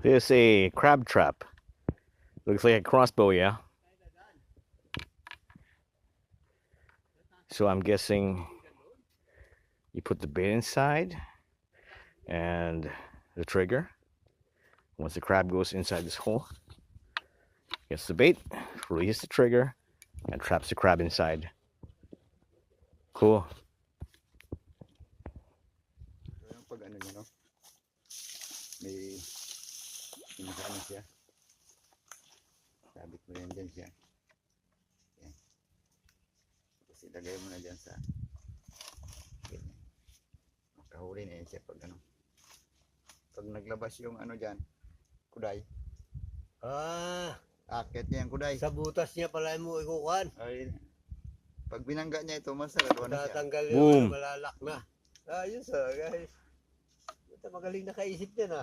This is a crab trap. Looks like a crossbow, yeah? So I'm guessing you put the bait inside and the trigger. Once the crab goes inside this hole, gets the bait, releases the trigger, and traps the crab inside. Cool. Pag ano niya, no? May pinakaano siya. Sabit mo yan dyan siya. Yan. Tapos ilagay mo na dyan sa ganyan. Makahuli na yan siya pag ano. Pag naglabas yung ano dyan, kuday. Akit niya yung kuday. Sa butas niya pala mo ikukuhan. Ay, pag binangga niya ito, masarado na siya. Tatanggal Boom. yung malalak na. Ayos guys. Ito magaling nakaisip yan